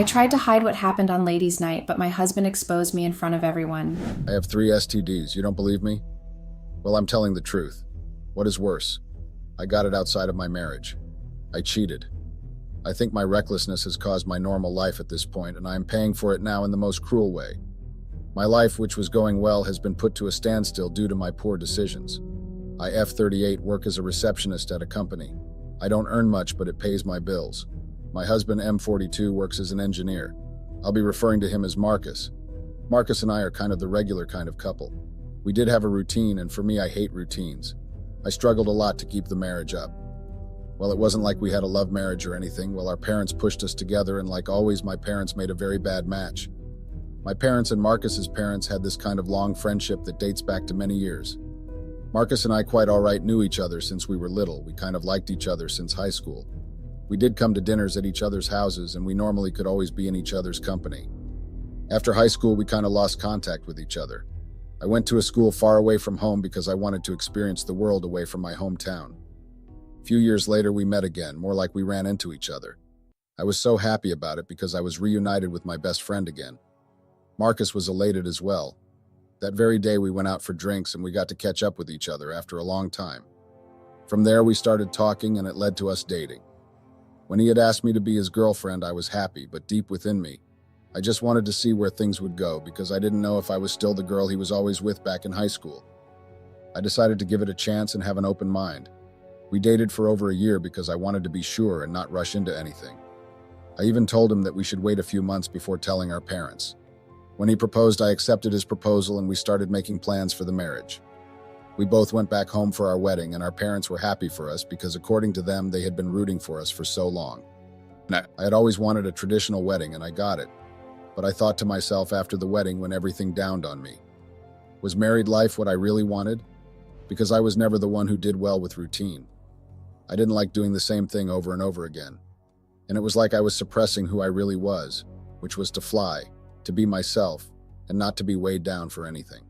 I tried to hide what happened on ladies' night, but my husband exposed me in front of everyone. I have 3 STDs. You don't believe me? Well, I'm telling the truth. What is worse? I got it outside of my marriage. I cheated. I think my recklessness has caused my normal life at this point, and I am paying for it now in the most cruel way. My life, which was going well, has been put to a standstill due to my poor decisions. I F38 work as a receptionist at a company. I don't earn much, but it pays my bills. My husband, M42, works as an engineer. I'll be referring to him as Marcus. Marcus and I are kind of the regular kind of couple. We did have a routine, and for me, I hate routines. I struggled a lot to keep the marriage up. Well, it wasn't like we had a love marriage or anything. Well, our parents pushed us together, and like always, my parents made a very bad match. My parents and Marcus's parents had this kind of long friendship that dates back to many years. Marcus and I quite all right knew each other since we were little. We kind of liked each other since high school. We did come to dinners at each other's houses, and we normally could always be in each other's company. After high school, we kind of lost contact with each other. I went to a school far away from home because I wanted to experience the world away from my hometown. A few years later, we met again, more like we ran into each other. I was so happy about it because I was reunited with my best friend again. Marcus was elated as well. That very day, we went out for drinks and we got to catch up with each other after a long time. From there, we started talking and it led to us dating. When he had asked me to be his girlfriend, I was happy, but deep within me, I just wanted to see where things would go because I didn't know if I was still the girl he was always with back in high school. I decided to give it a chance and have an open mind. We dated for over a year because I wanted to be sure and not rush into anything. I even told him that we should wait a few months before telling our parents. When he proposed, I accepted his proposal and we started making plans for the marriage. We both went back home for our wedding and our parents were happy for us because according to them, they had been rooting for us for so long. I had always wanted a traditional wedding and I got it. But I thought to myself after the wedding when everything dawned on me, was married life what I really wanted? Because I was never the one who did well with routine. I didn't like doing the same thing over and over again. And it was like I was suppressing who I really was, which was to fly, to be myself, and not to be weighed down for anything.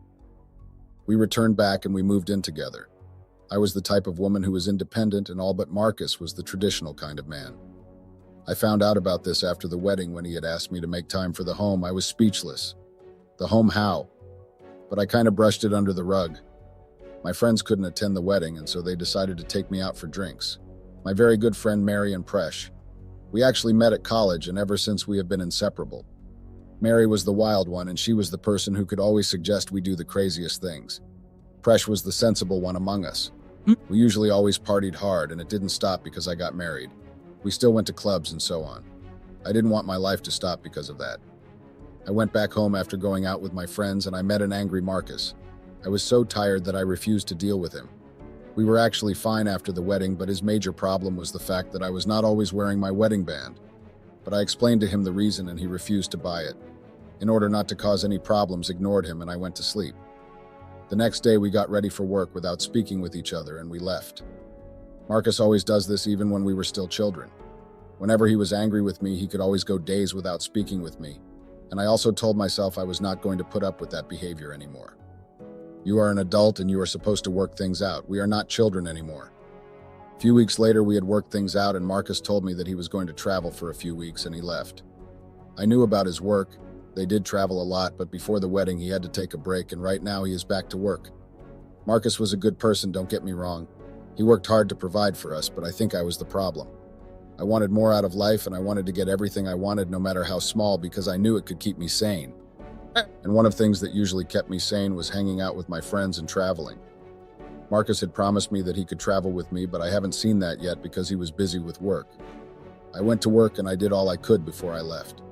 We returned back and we moved in together. I was the type of woman who was independent and all but Marcus was the traditional kind of man. I found out about this after the wedding when he had asked me to make time for the home. I was speechless. The home how? But I kind of brushed it under the rug. My friends couldn't attend the wedding and so they decided to take me out for drinks. My very good friend Mary and Presh. We actually met at college and ever since we have been inseparable. Mary was the wild one and she was the person who could always suggest we do the craziest things. Presh was the sensible one among us. We usually always partied hard and it didn't stop because I got married. We still went to clubs and so on. I didn't want my life to stop because of that. I went back home after going out with my friends and I met an angry Marcus. I was so tired that I refused to deal with him. We were actually fine after the wedding, but his major problem was the fact that I was not always wearing my wedding band. But I explained to him the reason and he refused to buy it. In order not to cause any problems, ignored him and I went to sleep. The next day we got ready for work without speaking with each other and we left. Marcus always does this even when we were still children. Whenever he was angry with me, he could always go days without speaking with me. And I also told myself I was not going to put up with that behavior anymore. You are an adult and you are supposed to work things out. We are not children anymore. A few weeks later, we had worked things out and Marcus told me that he was going to travel for a few weeks and he left. I knew about his work. They did travel a lot, but before the wedding, he had to take a break, and right now he is back to work. Marcus was a good person, don't get me wrong. He worked hard to provide for us, but I think I was the problem. I wanted more out of life, and I wanted to get everything I wanted, no matter how small, because I knew it could keep me sane. And one of the things that usually kept me sane was hanging out with my friends and traveling. Marcus had promised me that he could travel with me, but I haven't seen that yet because he was busy with work. I went to work and I did all I could before I left.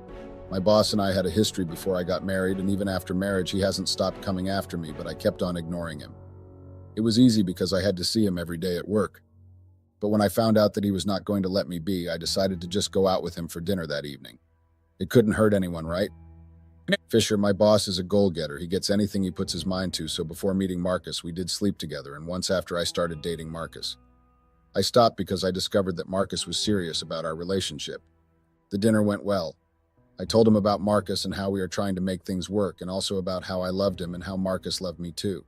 My boss and I had a history before I got married, and even after marriage, he hasn't stopped coming after me, but I kept on ignoring him. It was easy because I had to see him every day at work. But when I found out that he was not going to let me be, I decided to just go out with him for dinner that evening. It couldn't hurt anyone, right? Fisher, my boss, is a goal-getter. He gets anything he puts his mind to, so before meeting Marcus, we did sleep together, and once after I started dating Marcus. I stopped because I discovered that Marcus was serious about our relationship. The dinner went well. I told him about Marcus and how we are trying to make things work, and also about how I loved him and how Marcus loved me too.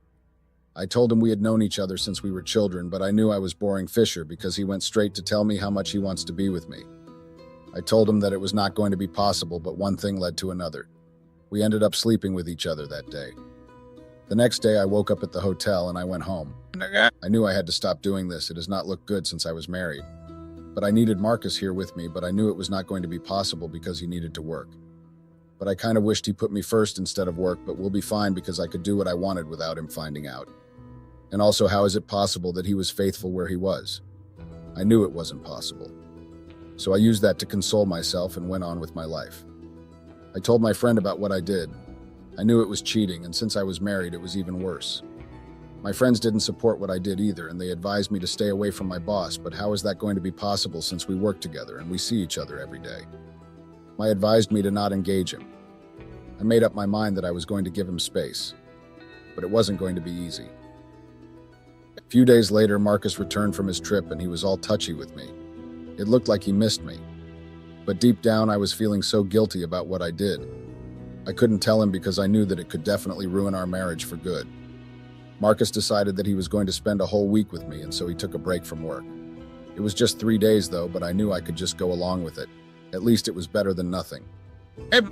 I told him we had known each other since we were children, but I knew I was boring Fisher because he went straight to tell me how much he wants to be with me. I told him that it was not going to be possible, but one thing led to another. We ended up sleeping with each other that day. The next day, I woke up at the hotel and I went home. I knew I had to stop doing this. It has not looked good since I was married. But I needed Marcus here with me, but I knew it was not going to be possible because he needed to work. But I kind of wished he put me first instead of work, but we'll be fine because I could do what I wanted without him finding out. And also, how is it possible that he was faithful where he was? I knew it wasn't possible. So I used that to console myself and went on with my life. I told my friend about what I did. I knew it was cheating, and since I was married, it was even worse. My friends didn't support what I did either, and they advised me to stay away from my boss, but how is that going to be possible since we work together and we see each other every day? They advised me to not engage him. I made up my mind that I was going to give him space, but it wasn't going to be easy. A few days later, Marcus returned from his trip and he was all touchy with me. It looked like he missed me, but deep down I was feeling so guilty about what I did. I couldn't tell him because I knew that it could definitely ruin our marriage for good. Marcus decided that he was going to spend a whole week with me, and so he took a break from work. It was just 3 days though, but I knew I could just go along with it. At least it was better than nothing.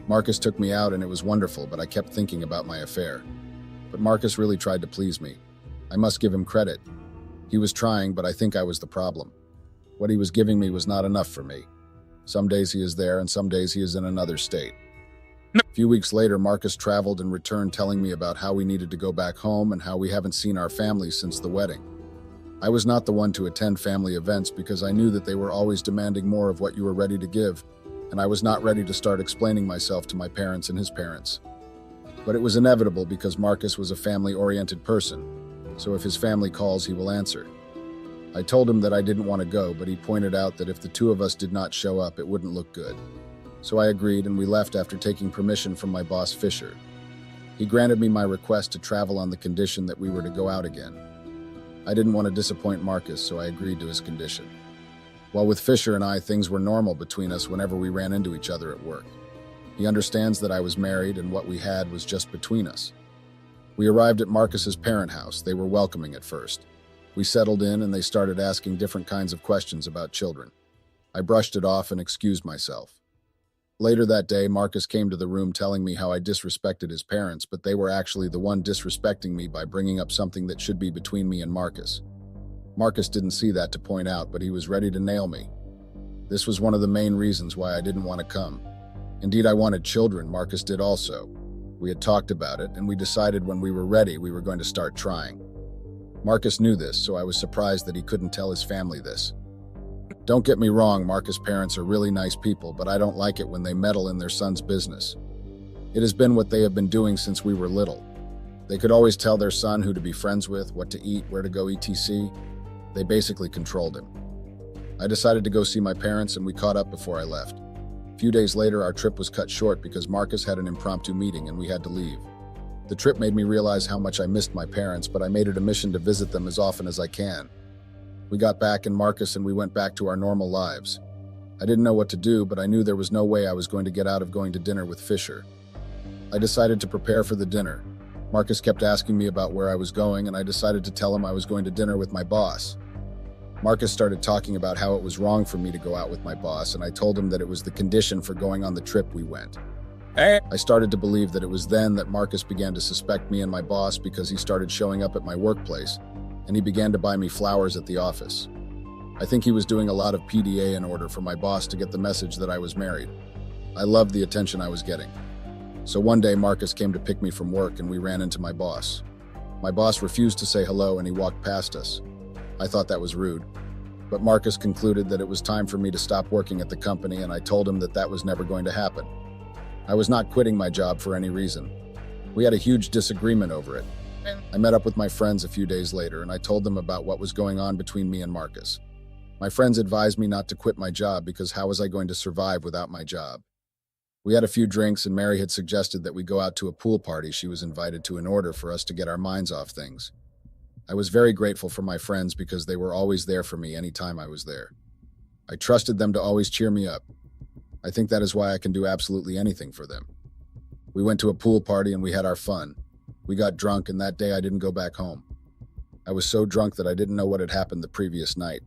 Marcus took me out and it was wonderful, but I kept thinking about my affair. But Marcus really tried to please me. I must give him credit. He was trying, but I think I was the problem. What he was giving me was not enough for me. Some days he is there and some days he is in another state. A few weeks later, Marcus traveled and returned telling me about how we needed to go back home and how we haven't seen our families since the wedding. I was not the one to attend family events because I knew that they were always demanding more of what you were ready to give, and I was not ready to start explaining myself to my parents and his parents. But it was inevitable because Marcus was a family-oriented person, so if his family calls, he will answer. I told him that I didn't want to go, but he pointed out that if the two of us did not show up, it wouldn't look good. So I agreed and we left after taking permission from my boss, Fisher. He granted me my request to travel on the condition that we were to go out again. I didn't want to disappoint Marcus, so I agreed to his condition. While with Fisher and I, things were normal between us whenever we ran into each other at work. He understands that I was married and what we had was just between us. We arrived at Marcus's parent house. They were welcoming at first. We settled in and they started asking different kinds of questions about children. I brushed it off and excused myself. Later that day, Marcus came to the room telling me how I disrespected his parents, but they were actually the one disrespecting me by bringing up something that should be between me and Marcus. Marcus didn't see that to point out, but he was ready to nail me. This was one of the main reasons why I didn't want to come. Indeed, I wanted children. Marcus did also. We had talked about it, and we decided when we were ready, we were going to start trying. Marcus knew this, so I was surprised that he couldn't tell his family this. Don't get me wrong, Marcus' parents are really nice people, but I don't like it when they meddle in their son's business. It has been what they have been doing since we were little. They could always tell their son who to be friends with, what to eat, where to go, etc. They basically controlled him. I decided to go see my parents and we caught up before I left. A few days later, our trip was cut short because Marcus had an impromptu meeting and we had to leave. The trip made me realize how much I missed my parents, but I made it a mission to visit them as often as I can. We got back in Marcus and we went back to our normal lives. I didn't know what to do, but I knew there was no way I was going to get out of going to dinner with Fisher. I decided to prepare for the dinner. Marcus kept asking me about where I was going, and I decided to tell him I was going to dinner with my boss. Marcus started talking about how it was wrong for me to go out with my boss, and I told him that it was the condition for going on the trip we went. I started to believe that it was then that Marcus began to suspect me and my boss because he started showing up at my workplace, and he began to buy me flowers at the office. I think he was doing a lot of PDA in order for my boss to get the message that I was married. I loved the attention I was getting. So one day Marcus came to pick me from work and we ran into my boss. My boss refused to say hello and he walked past us. I thought that was rude, but Marcus concluded that it was time for me to stop working at the company, and I told him that that was never going to happen. I was not quitting my job for any reason. We had a huge disagreement over it. I met up with my friends a few days later and I told them about what was going on between me and Marcus. My friends advised me not to quit my job because how was I going to survive without my job? We had a few drinks and Mary had suggested that we go out to a pool party she was invited to in order for us to get our minds off things. I was very grateful for my friends because they were always there for me anytime I was there. I trusted them to always cheer me up. I think that is why I can do absolutely anything for them. We went to a pool party and we had our fun. We got drunk and that day I didn't go back home. I was so drunk that I didn't know what had happened the previous night.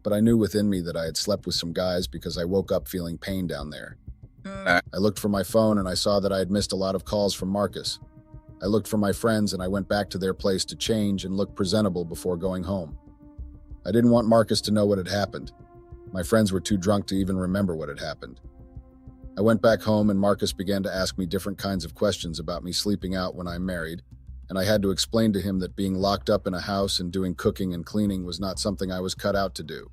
but I knew within me that I had slept with some guys because I woke up feeling pain down there. I looked for my phone and I saw that I had missed a lot of calls from Marcus. I looked for my friends and I went back to their place to change and look presentable before going home. I didn't want Marcus to know what had happened. My friends were too drunk to even remember what had happened. I went back home and Marcus began to ask me different kinds of questions about me sleeping out when I'm married, and I had to explain to him that being locked up in a house and doing cooking and cleaning was not something I was cut out to do.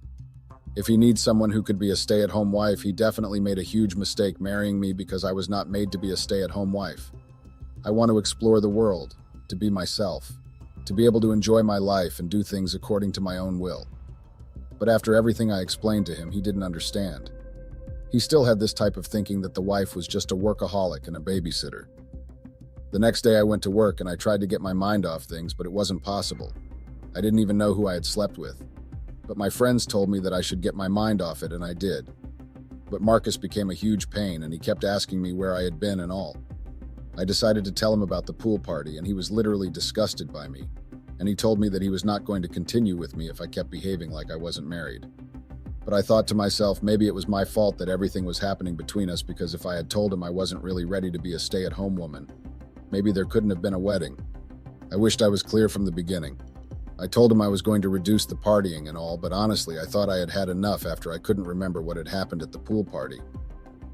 If he needs someone who could be a stay-at-home wife, he definitely made a huge mistake marrying me because I was not made to be a stay-at-home wife. I want to explore the world, to be myself, to be able to enjoy my life and do things according to my own will. But after everything I explained to him, he didn't understand. He still had this type of thinking that the wife was just a workaholic and a babysitter. The next day I went to work and I tried to get my mind off things, but it wasn't possible. I didn't even know who I had slept with. But my friends told me that I should get my mind off it, and I did. But Marcus became a huge pain, and he kept asking me where I had been and all. I decided to tell him about the pool party, and he was literally disgusted by me. And he told me that he was not going to continue with me if I kept behaving like I wasn't married. But I thought to myself, maybe it was my fault that everything was happening between us, because if I had told him I wasn't really ready to be a stay-at-home woman, maybe there couldn't have been a wedding. I wished I was clear from the beginning. I told him I was going to reduce the partying and all, but honestly, I thought I had had enough after I couldn't remember what had happened at the pool party.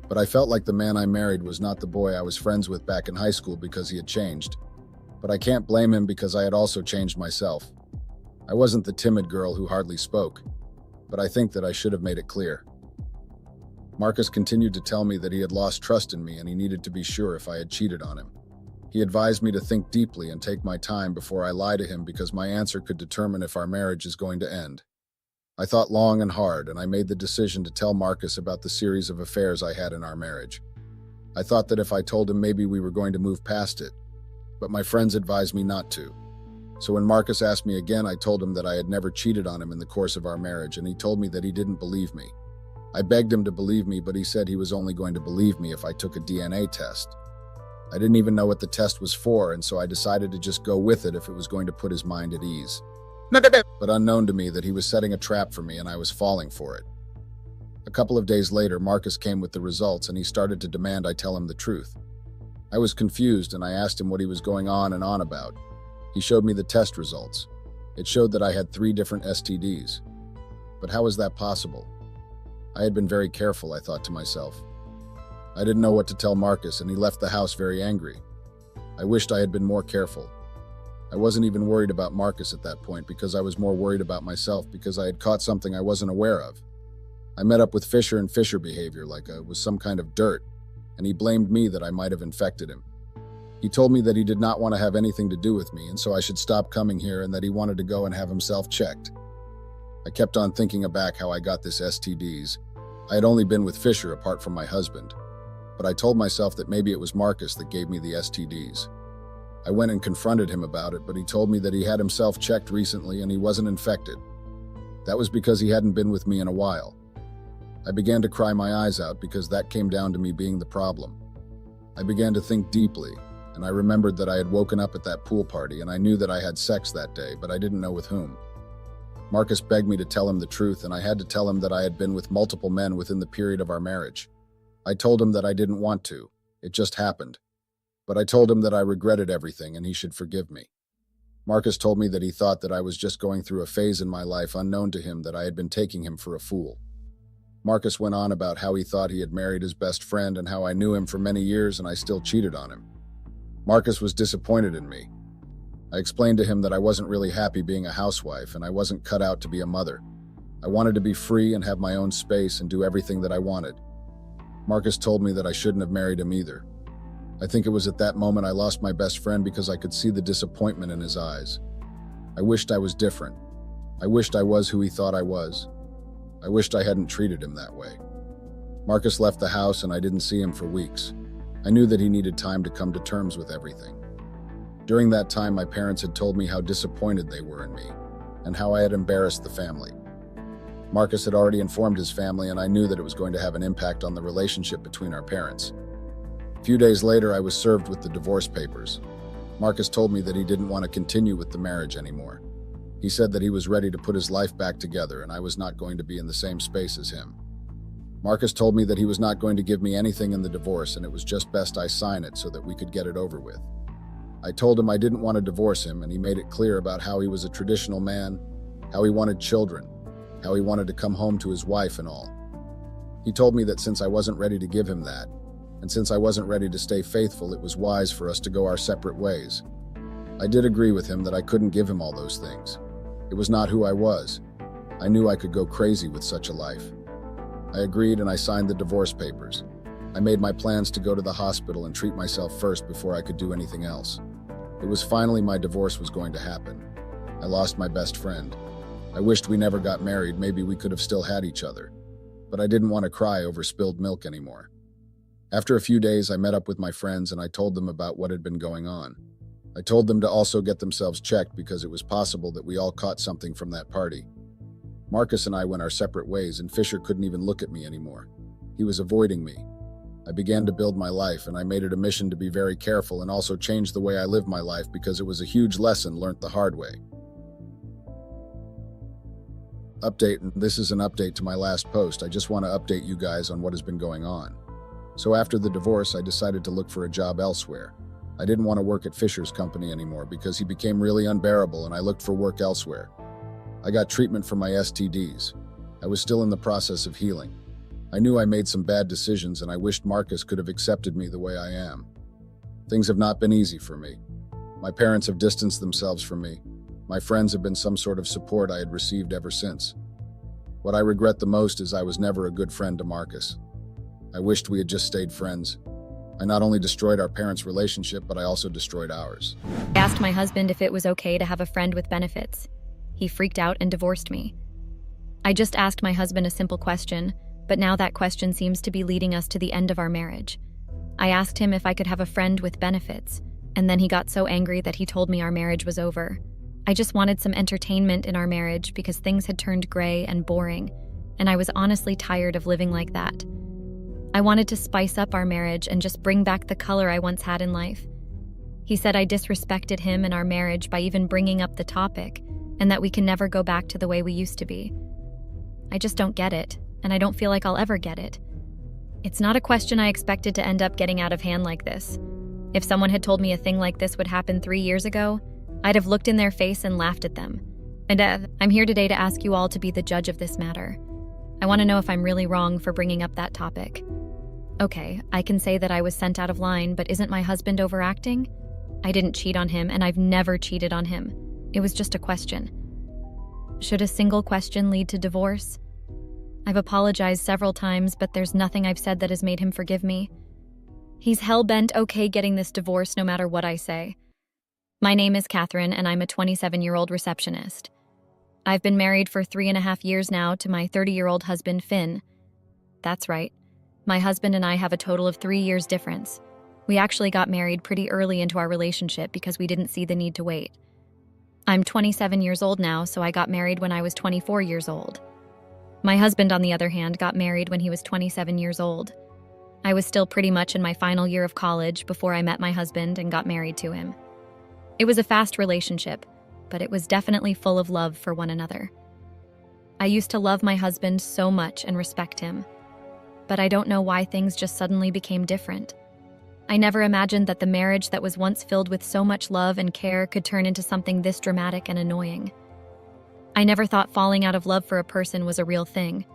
But I felt like the man I married was not the boy I was friends with back in high school because he had changed. But I can't blame him because I had also changed myself. I wasn't the timid girl who hardly spoke, but I think that I should have made it clear. Marcus continued to tell me that he had lost trust in me and he needed to be sure if I had cheated on him. He advised me to think deeply and take my time before I lie to him because my answer could determine if our marriage is going to end. I thought long and hard, and I made the decision to tell Marcus about the series of affairs I had in our marriage. I thought that if I told him, maybe we were going to move past it, but my friends advised me not to. So when Marcus asked me again, I told him that I had never cheated on him in the course of our marriage, and he told me that he didn't believe me. I begged him to believe me, but he said he was only going to believe me if I took a DNA test. I didn't even know what the test was for, and so I decided to just go with it if it was going to put his mind at ease. But unknown to me that he was setting a trap for me and I was falling for it. A couple of days later, Marcus came with the results and he started to demand I tell him the truth. I was confused and I asked him what he was going on and on about. He showed me the test results. It showed that I had 3 different STDs. But how was that possible? I had been very careful, I thought to myself. I didn't know what to tell Marcus and he left the house very angry. I wished I had been more careful. I wasn't even worried about Marcus at that point because I was more worried about myself because I had caught something I wasn't aware of. I met up with Fisher and Fisher behavior like I was some kind of dirt, and he blamed me that I might have infected him. He told me that he did not want to have anything to do with me and so I should stop coming here and that he wanted to go and have himself checked. I kept on thinking back how I got this STDs. I had only been with Fisher apart from my husband, but I told myself that maybe it was Marcus that gave me the STDs. I went and confronted him about it, but he told me that he had himself checked recently and he wasn't infected. That was because he hadn't been with me in a while. I began to cry my eyes out because that came down to me being the problem. I began to think deeply, and I remembered that I had woken up at that pool party and I knew that I had sex that day, but I didn't know with whom. Marcus begged me to tell him the truth, and I had to tell him that I had been with multiple men within the period of our marriage. I told him that I didn't want to. It just happened. But I told him that I regretted everything and he should forgive me. Marcus told me that he thought that I was just going through a phase in my life unknown to him, that I had been taking him for a fool. Marcus went on about how he thought he had married his best friend and how I knew him for many years and I still cheated on him. Marcus was disappointed in me. I explained to him that I wasn't really happy being a housewife and I wasn't cut out to be a mother. I wanted to be free and have my own space and do everything that I wanted. Marcus told me that I shouldn't have married him either. I think it was at that moment I lost my best friend because I could see the disappointment in his eyes. I wished I was different. I wished I was who he thought I was. I wished I hadn't treated him that way. Marcus left the house and I didn't see him for weeks. I knew that he needed time to come to terms with everything. During that time, my parents had told me how disappointed they were in me and how I had embarrassed the family. Marcus had already informed his family and I knew that it was going to have an impact on the relationship between our parents. A few days later, I was served with the divorce papers. Marcus told me that he didn't want to continue with the marriage anymore. He said that he was ready to put his life back together and I was not going to be in the same space as him. Marcus told me that he was not going to give me anything in the divorce and it was just best I sign it so that we could get it over with. I told him I didn't want to divorce him and he made it clear about how he was a traditional man, how he wanted children, how he wanted to come home to his wife and all. He told me that since I wasn't ready to give him that, and since I wasn't ready to stay faithful, it was wise for us to go our separate ways. I did agree with him that I couldn't give him all those things. It was not who I was. I knew I could go crazy with such a life. I agreed and I signed the divorce papers. I made my plans to go to the hospital and treat myself first before I could do anything else. It was finally my divorce was going to happen. I lost my best friend. I wished we never got married, maybe we could have still had each other. But I didn't want to cry over spilled milk anymore. After a few days, I met up with my friends and I told them about what had been going on. I told them to also get themselves checked because it was possible that we all caught something from that party. Marcus and I went our separate ways and Fisher couldn't even look at me anymore. He was avoiding me. I began to build my life and I made it a mission to be very careful and also change the way I live my life because it was a huge lesson learnt the hard way. Update, and this is an update to my last post. I just want to update you guys on what has been going on. So after the divorce, I decided to look for a job elsewhere. I didn't want to work at Fisher's company anymore because he became really unbearable and I looked for work elsewhere. I got treatment for my STDs. I was still in the process of healing. I knew I made some bad decisions and I wished Marcus could have accepted me the way I am. Things have not been easy for me. My parents have distanced themselves from me. My friends have been some sort of support I had received ever since. What I regret the most is I was never a good friend to Marcus. I wished we had just stayed friends. I not only destroyed our parents' relationship, but I also destroyed ours. I asked my husband if it was okay to have a friend with benefits. He freaked out and divorced me. I just asked my husband a simple question, but now that question seems to be leading us to the end of our marriage. I asked him if I could have a friend with benefits, and then he got so angry that he told me our marriage was over. I just wanted some entertainment in our marriage because things had turned gray and boring, and I was honestly tired of living like that. I wanted to spice up our marriage and just bring back the color I once had in life. He said I disrespected him and our marriage by even bringing up the topic, and that we can never go back to the way we used to be. I just don't get it, and I don't feel like I'll ever get it. It's not a question I expected to end up getting out of hand like this. If someone had told me a thing like this would happen 3 years ago, I'd have looked in their face and laughed at them. And I'm here today to ask you all to be the judge of this matter. I want to know if I'm really wrong for bringing up that topic. Okay, I can say that I was sent out of line, but isn't my husband overacting? I didn't cheat on him, and I've never cheated on him. It was just a question. Should a single question lead to divorce? I've apologized several times, but there's nothing I've said that has made him forgive me. He's hell-bent okay getting this divorce no matter what I say. My name is Catherine, and I'm a 27-year-old receptionist. I've been married for 3.5 years now to my 30-year-old husband, Finn. That's right. My husband and I have a total of 3 years difference. We actually got married pretty early into our relationship because we didn't see the need to wait. I'm 27 years old now, so I got married when I was 24 years old. My husband, on the other hand, got married when he was 27 years old. I was still pretty much in my final year of college before I met my husband and got married to him. It was a fast relationship, but it was definitely full of love for one another. I used to love my husband so much and respect him, but I don't know why things just suddenly became different. I never imagined that the marriage that was once filled with so much love and care could turn into something this dramatic and annoying. I never thought falling out of love for a person was a real thing.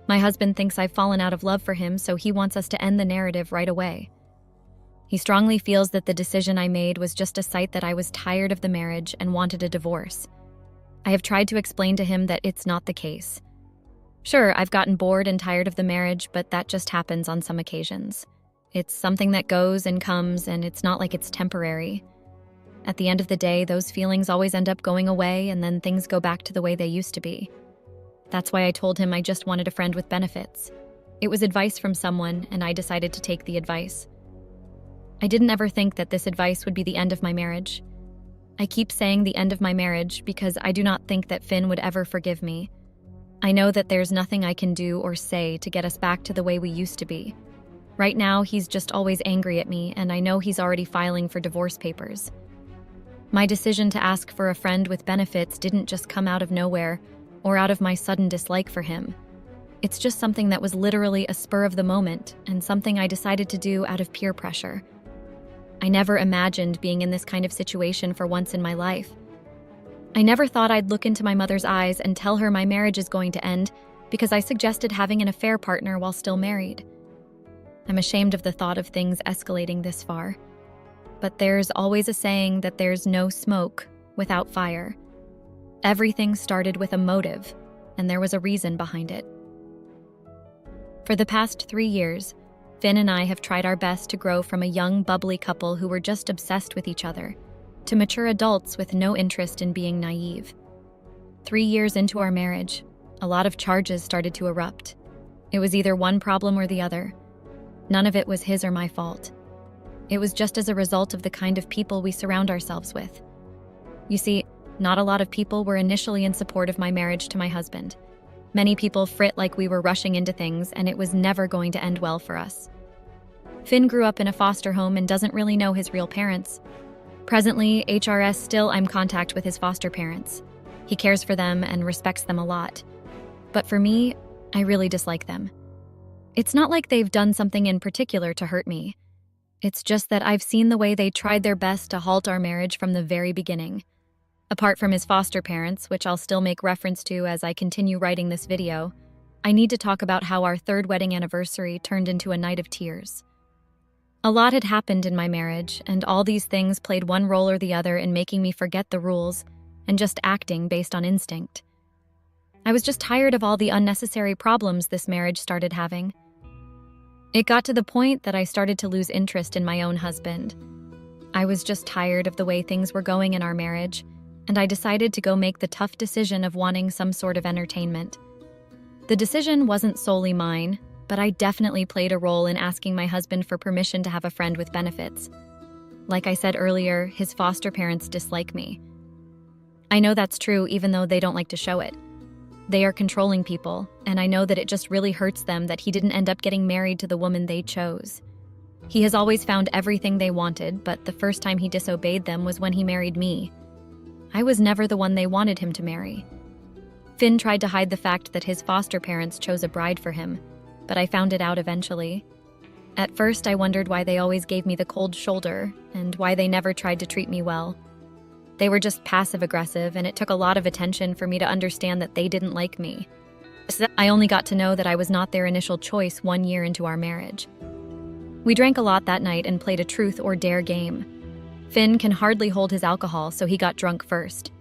My husband thinks I've fallen out of love for him, so he wants us to end the narrative right away. He strongly feels that the decision I made was just a sign that I was tired of the marriage and wanted a divorce. I have tried to explain to him that it's not the case. Sure, I've gotten bored and tired of the marriage, but that just happens on some occasions. It's something that goes and comes, and it's not like it's temporary. At the end of the day, those feelings always end up going away, and then things go back to the way they used to be. That's why I told him I just wanted a friend with benefits. It was advice from someone, and I decided to take the advice. I didn't ever think that this advice would be the end of my marriage. I keep saying the end of my marriage because I do not think that Finn would ever forgive me. I know that there's nothing I can do or say to get us back to the way we used to be. Right now, he's just always angry at me, and I know he's already filing for divorce papers. My decision to ask for a friend with benefits didn't just come out of nowhere or out of my sudden dislike for him. It's just something that was literally a spur of the moment and something I decided to do out of peer pressure. I never imagined being in this kind of situation for once in my life. I never thought I'd look into my mother's eyes and tell her my marriage is going to end because I suggested having an affair partner while still married. I'm ashamed of the thought of things escalating this far. But there's always a saying that there's no smoke without fire. Everything started with a motive, and there was a reason behind it. For the past 3 years, Finn and I have tried our best to grow from a young, bubbly couple who were just obsessed with each other to mature adults with no interest in being naive. 3 years into our marriage, a lot of charges started to erupt. It was either one problem or the other. None of it was his or my fault. It was just as a result of the kind of people we surround ourselves with. You see, not a lot of people were initially in support of my marriage to my husband. Many people frit like we were rushing into things and it was never going to end well for us. Finn grew up in a foster home and doesn't really know his real parents. Presently, HRS still I'm in contact with his foster parents. He cares for them and respects them a lot. But for me, I really dislike them. It's not like they've done something in particular to hurt me. It's just that I've seen the way they tried their best to halt our marriage from the very beginning. Apart from his foster parents, which I'll still make reference to as I continue writing this video, I need to talk about how our 3rd wedding anniversary turned into a night of tears. A lot had happened in my marriage, and all these things played one role or the other in making me forget the rules and just acting based on instinct. I was just tired of all the unnecessary problems this marriage started having. It got to the point that I started to lose interest in my own husband. I was just tired of the way things were going in our marriage, and I decided to go make the tough decision of wanting some sort of entertainment. The decision wasn't solely mine, but I definitely played a role in asking my husband for permission to have a friend with benefits. Like I said earlier, his foster parents dislike me. I know that's true even though they don't like to show it. They are controlling people, and I know that it just really hurts them that he didn't end up getting married to the woman they chose. He has always found everything they wanted, but the first time he disobeyed them was when he married me. I was never the one they wanted him to marry. Finn tried to hide the fact that his foster parents chose a bride for him, but I found it out eventually. At first, I wondered why they always gave me the cold shoulder and why they never tried to treat me well. They were just passive-aggressive, and it took a lot of attention for me to understand that they didn't like me. I only got to know that I was not their initial choice 1 year into our marriage. We drank a lot that night and played a truth or dare game. Finn can hardly hold his alcohol, so he got drunk first.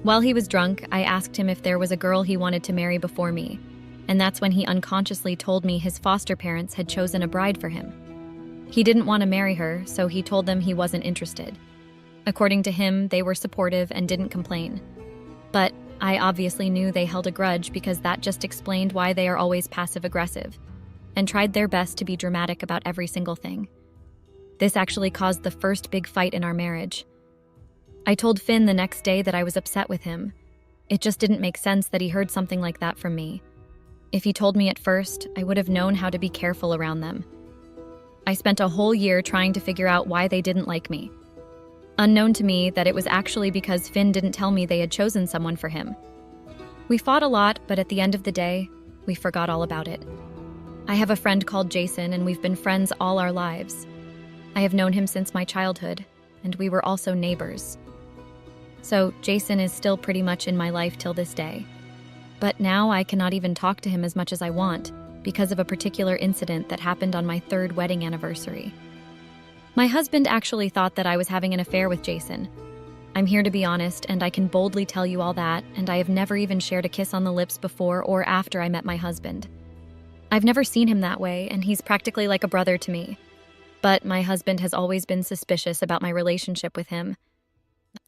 While he was drunk, I asked him if there was a girl he wanted to marry before me, and that's when he unconsciously told me his foster parents had chosen a bride for him. He didn't want to marry her, so he told them he wasn't interested. According to him, they were supportive and didn't complain. But I obviously knew they held a grudge because that just explained why they are always passive-aggressive and tried their best to be dramatic about every single thing. This actually caused the first big fight in our marriage. I told Finn the next day that I was upset with him. It just didn't make sense that he heard something like that from me. If he told me at first, I would have known how to be careful around them. I spent a whole year trying to figure out why they didn't like me. Unknown to me that it was actually because Finn didn't tell me they had chosen someone for him. We fought a lot, but at the end of the day, we forgot all about it. I have a friend called Jason, and we've been friends all our lives. I have known him since my childhood, and we were also neighbors. So Jason is still pretty much in my life till this day. But now I cannot even talk to him as much as I want because of a particular incident that happened on my 3rd wedding anniversary. My husband actually thought that I was having an affair with Jason. I'm here to be honest, and I can boldly tell you all that, and I have never even shared a kiss on the lips before or after I met my husband. I've never seen him that way, and he's practically like a brother to me. But my husband has always been suspicious about my relationship with him.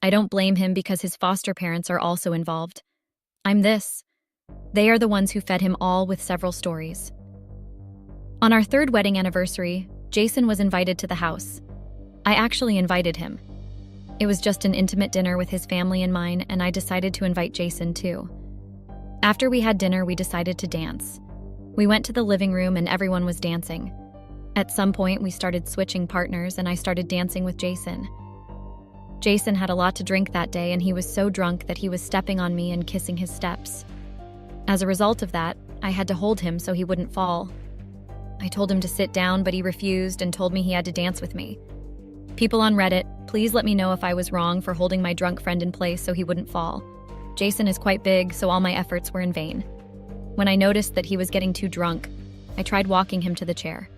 I don't blame him because his foster parents are also involved. I'm this. They are the ones who fed him all with several stories. On our 3rd wedding anniversary, Jason was invited to the house. I actually invited him. It was just an intimate dinner with his family and mine, and I decided to invite Jason too. After we had dinner, we decided to dance. We went to the living room and everyone was dancing. At some point, we started switching partners and I started dancing with Jason. Jason had a lot to drink that day, and he was so drunk that he was stepping on me and kissing his steps. As a result of that, I had to hold him so he wouldn't fall. I told him to sit down, but he refused and told me he had to dance with me. People on Reddit, please let me know if I was wrong for holding my drunk friend in place so he wouldn't fall. Jason is quite big, so all my efforts were in vain. When I noticed that he was getting too drunk, I tried walking him to the chair.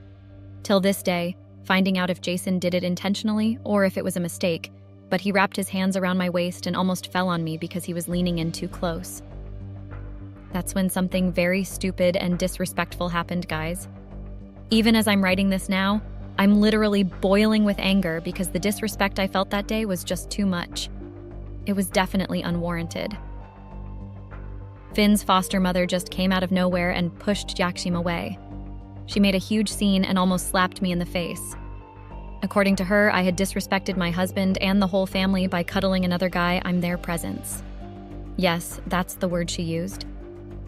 Till this day, finding out if Jason did it intentionally or if it was a mistake, but he wrapped his hands around my waist and almost fell on me because he was leaning in too close. That's when something very stupid and disrespectful happened, guys. Even as I'm writing this now, I'm literally boiling with anger because the disrespect I felt that day was just too much. It was definitely unwarranted. Finn's foster mother just came out of nowhere and pushed Jakshim away. She made a huge scene and almost slapped me in the face. According to her, I had disrespected my husband and the whole family by cuddling another guy in their presence. Yes, that's the word she used.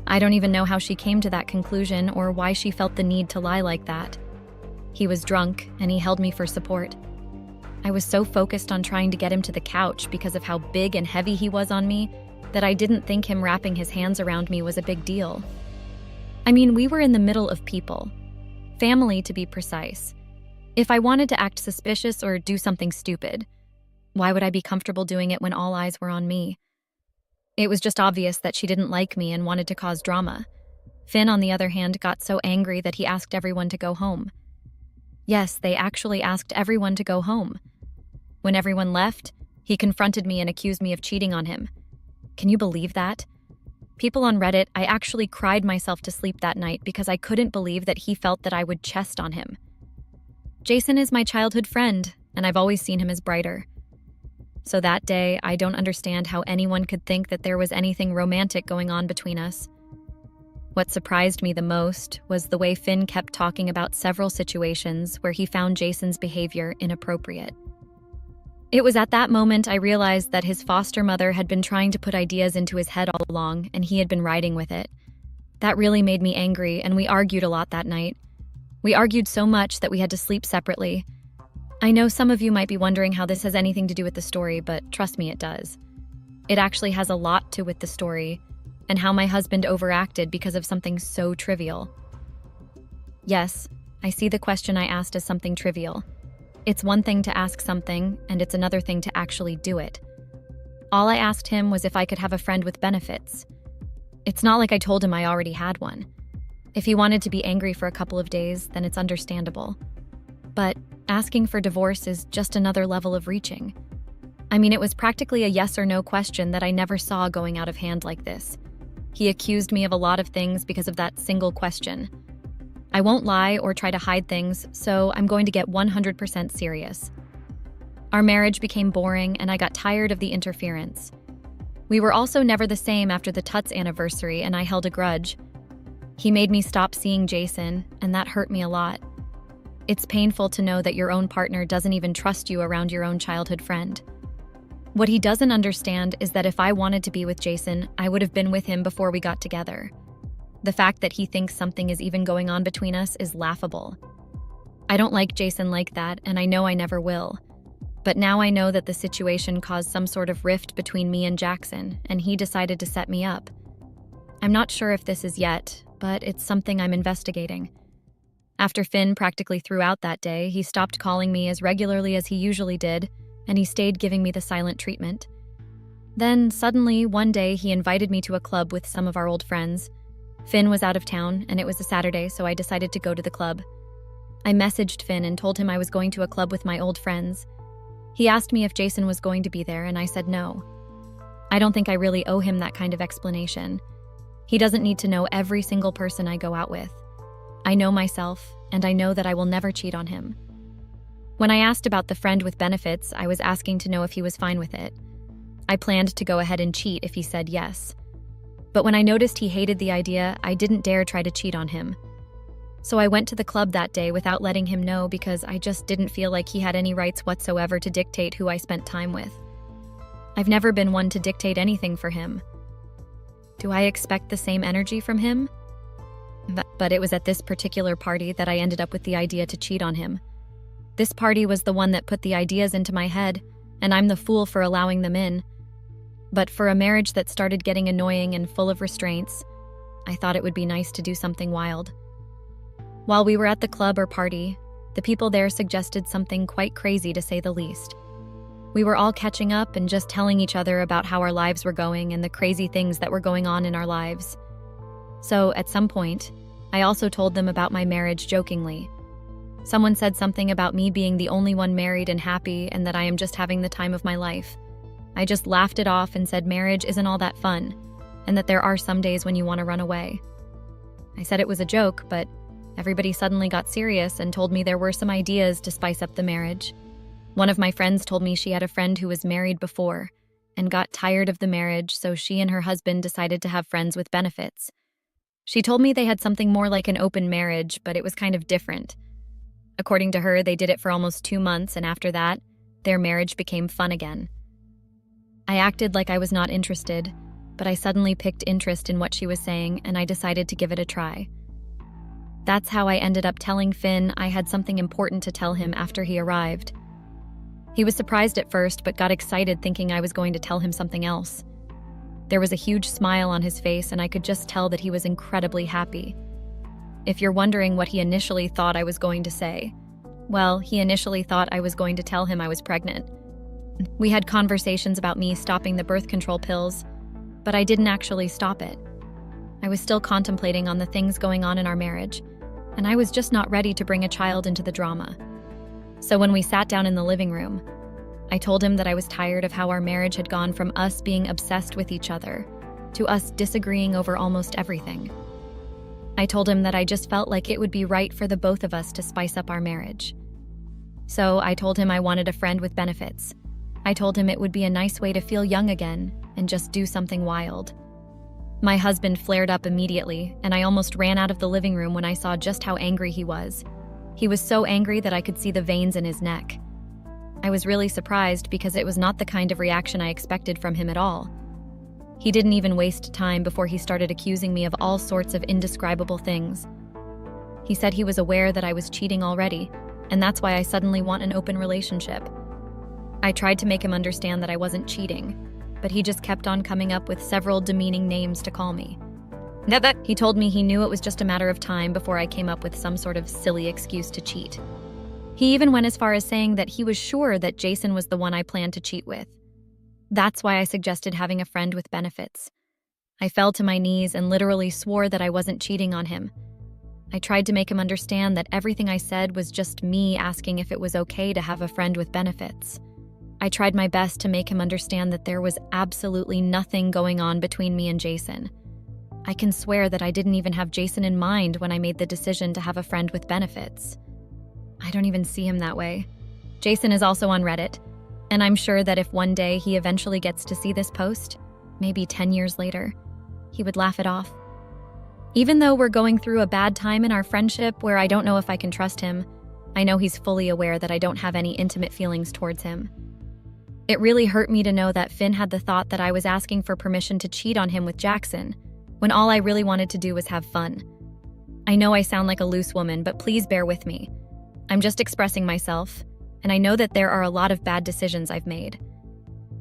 I don't even know how she came to that conclusion or why she felt the need to lie like that. He was drunk, and he held me for support. I was so focused on trying to get him to the couch because of how big and heavy he was on me that I didn't think him wrapping his hands around me was a big deal. I mean, we were in the middle of people. Family, to be precise. If I wanted to act suspicious or do something stupid, why would I be comfortable doing it when all eyes were on me? It was just obvious that she didn't like me and wanted to cause drama. Finn, on the other hand, got so angry that he asked everyone to go home. Yes, they actually asked everyone to go home. When everyone left, he confronted me and accused me of cheating on him. Can you believe that? People on Reddit, I actually cried myself to sleep that night because I couldn't believe that he felt that I would chest on him. Jason is my childhood friend, and I've always seen him as brighter. So that day, I don't understand how anyone could think that there was anything romantic going on between us. What surprised me the most was the way Finn kept talking about several situations where he found Jason's behavior inappropriate. It was at that moment I realized that his foster mother had been trying to put ideas into his head all along, and he had been riding with it. That really made me angry, and we argued a lot that night. We argued so much that we had to sleep separately. I know some of you might be wondering how this has anything to do with the story, but trust me, it does. It actually has a lot to do with the story, and how my husband overacted because of something so trivial. Yes, I see the question I asked as something trivial. It's one thing to ask something, and it's another thing to actually do it. All I asked him was if I could have a friend with benefits. It's not like I told him I already had one. If he wanted to be angry for a couple of days, then it's understandable. But asking for divorce is just another level of reaching. I mean, it was practically a yes or no question that I never saw going out of hand like this. He accused me of a lot of things because of that single question. I won't lie or try to hide things, so I'm going to get 100% serious. Our marriage became boring, and I got tired of the interference. We were also never the same after the Tuts anniversary, and I held a grudge. He made me stop seeing Jason, and that hurt me a lot. It's painful to know that your own partner doesn't even trust you around your own childhood friend. What he doesn't understand is that if I wanted to be with Jason, I would have been with him before we got together. The fact that he thinks something is even going on between us is laughable. I don't like Jason like that, and I know I never will. But now I know that the situation caused some sort of rift between me and Jackson, and he decided to set me up. I'm not sure if this is yet, but it's something I'm investigating. After Finn practically threw out that day, he stopped calling me as regularly as he usually did, and he stayed giving me the silent treatment. Then, suddenly, one day he invited me to a club with some of our old friends. Finn was out of town, and it was a Saturday, so I decided to go to the club. I messaged Finn and told him I was going to a club with my old friends. He asked me if Jason was going to be there, and I said no. I don't think I really owe him that kind of explanation. He doesn't need to know every single person I go out with. I know myself, and I know that I will never cheat on him. When I asked about the friend with benefits, I was asking to know if he was fine with it. I planned to go ahead and cheat if he said yes. But when I noticed he hated the idea, I didn't dare try to cheat on him. So I went to the club that day without letting him know because I just didn't feel like he had any rights whatsoever to dictate who I spent time with. I've never been one to dictate anything for him. Do I expect the same energy from him? But it was at this particular party that I ended up with the idea to cheat on him. This party was the one that put the ideas into my head, and I'm the fool for allowing them in. But for a marriage that started getting annoying and full of restraints, I thought it would be nice to do something wild. While we were at the club or party, the people there suggested something quite crazy to say the least. We were all catching up and just telling each other about how our lives were going and the crazy things that were going on in our lives. So, at some point, I also told them about my marriage jokingly. Someone said something about me being the only one married and happy and that I am just having the time of my life. I just laughed it off and said marriage isn't all that fun, and that there are some days when you want to run away. I said it was a joke, but everybody suddenly got serious and told me there were some ideas to spice up the marriage. One of my friends told me she had a friend who was married before and got tired of the marriage, so she and her husband decided to have friends with benefits. She told me they had something more like an open marriage, but it was kind of different. According to her, they did it for almost 2 months, and after that, their marriage became fun again. I acted like I was not interested, but I suddenly picked interest in what she was saying, and I decided to give it a try. That's how I ended up telling Finn I had something important to tell him after he arrived. He was surprised at first, but got excited thinking I was going to tell him something else. There was a huge smile on his face, and I could just tell that he was incredibly happy. If you're wondering what he initially thought I was going to say, well, he initially thought I was going to tell him I was pregnant. We had conversations about me stopping the birth control pills, but I didn't actually stop it. I was still contemplating on the things going on in our marriage, and I was just not ready to bring a child into the drama. So when we sat down in the living room, I told him that I was tired of how our marriage had gone from us being obsessed with each other to us disagreeing over almost everything. I told him that I just felt like it would be right for the both of us to spice up our marriage. So I told him I wanted a friend with benefits. I told him it would be a nice way to feel young again and just do something wild. My husband flared up immediately, and I almost ran out of the living room when I saw just how angry he was. He was so angry that I could see the veins in his neck. I was really surprised because it was not the kind of reaction I expected from him at all. He didn't even waste time before he started accusing me of all sorts of indescribable things. He said he was aware that I was cheating already, and that's why I suddenly want an open relationship. I tried to make him understand that I wasn't cheating, but he just kept on coming up with several demeaning names to call me. He told me he knew it was just a matter of time before I came up with some sort of silly excuse to cheat. He even went as far as saying that he was sure that Jason was the one I planned to cheat with. That's why I suggested having a friend with benefits. I fell to my knees and literally swore that I wasn't cheating on him. I tried to make him understand that everything I said was just me asking if it was okay to have a friend with benefits. I tried my best to make him understand that there was absolutely nothing going on between me and Jason. I can swear that I didn't even have Jason in mind when I made the decision to have a friend with benefits. I don't even see him that way. Jason is also on Reddit, and I'm sure that if one day he eventually gets to see this post, maybe 10 years later, he would laugh it off. Even though we're going through a bad time in our friendship where I don't know if I can trust him, I know he's fully aware that I don't have any intimate feelings towards him. It really hurt me to know that Finn had the thought that I was asking for permission to cheat on him with Jackson, when all I really wanted to do was have fun. I know I sound like a loose woman, but please bear with me. I'm just expressing myself, and I know that there are a lot of bad decisions I've made.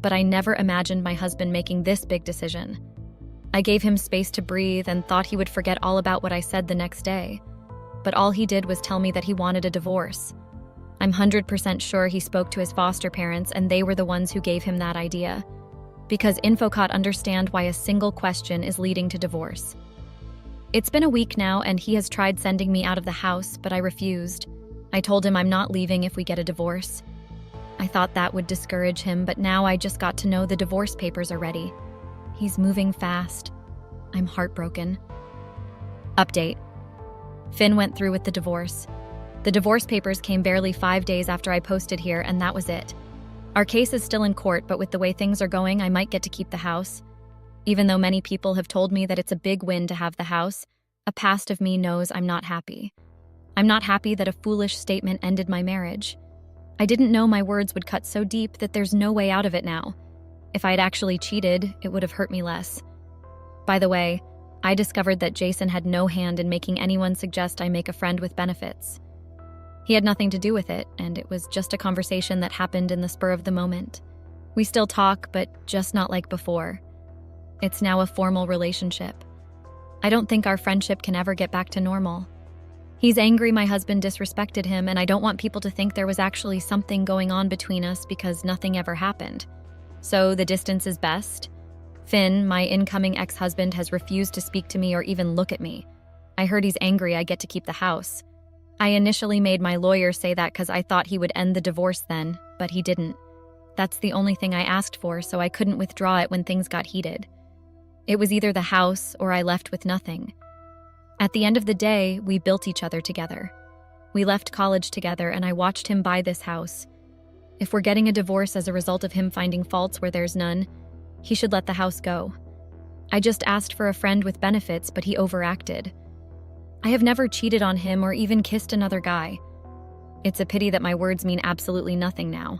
But I never imagined my husband making this big decision. I gave him space to breathe and thought he would forget all about what I said the next day. But all he did was tell me that he wanted a divorce. I'm 100% sure he spoke to his foster parents and they were the ones who gave him that idea. Because Infocot understand why a single question is leading to divorce. It's been a week now and he has tried sending me out of the house, but I refused. I told him I'm not leaving if we get a divorce. I thought that would discourage him, but now I just got to know the divorce papers are ready. He's moving fast. I'm heartbroken. Update. Finn went through with the divorce. The divorce papers came barely 5 days after I posted here, and that was it. Our case is still in court, but with the way things are going, I might get to keep the house. Even though many people have told me that it's a big win to have the house, a past of me knows I'm not happy. I'm not happy that a foolish statement ended my marriage. I didn't know my words would cut so deep that there's no way out of it now. If I had actually cheated, it would have hurt me less. By the way, I discovered that Jason had no hand in making anyone suggest I make a friend with benefits. He had nothing to do with it, and it was just a conversation that happened in the spur of the moment. We still talk, but just not like before. It's now a formal relationship. I don't think our friendship can ever get back to normal. He's angry my husband disrespected him, and I don't want people to think there was actually something going on between us because nothing ever happened. So the distance is best. Finn, my incoming ex-husband, has refused to speak to me or even look at me. I heard he's angry I get to keep the house. I initially made my lawyer say that because I thought he would end the divorce then, but he didn't. That's the only thing I asked for, so I couldn't withdraw it when things got heated. It was either the house or I left with nothing. At the end of the day, we built each other together. We left college together, and I watched him buy this house. If we're getting a divorce as a result of him finding faults where there's none, he should let the house go. I just asked for a friend with benefits, but he overacted. I have never cheated on him or even kissed another guy. It's a pity that my words mean absolutely nothing now.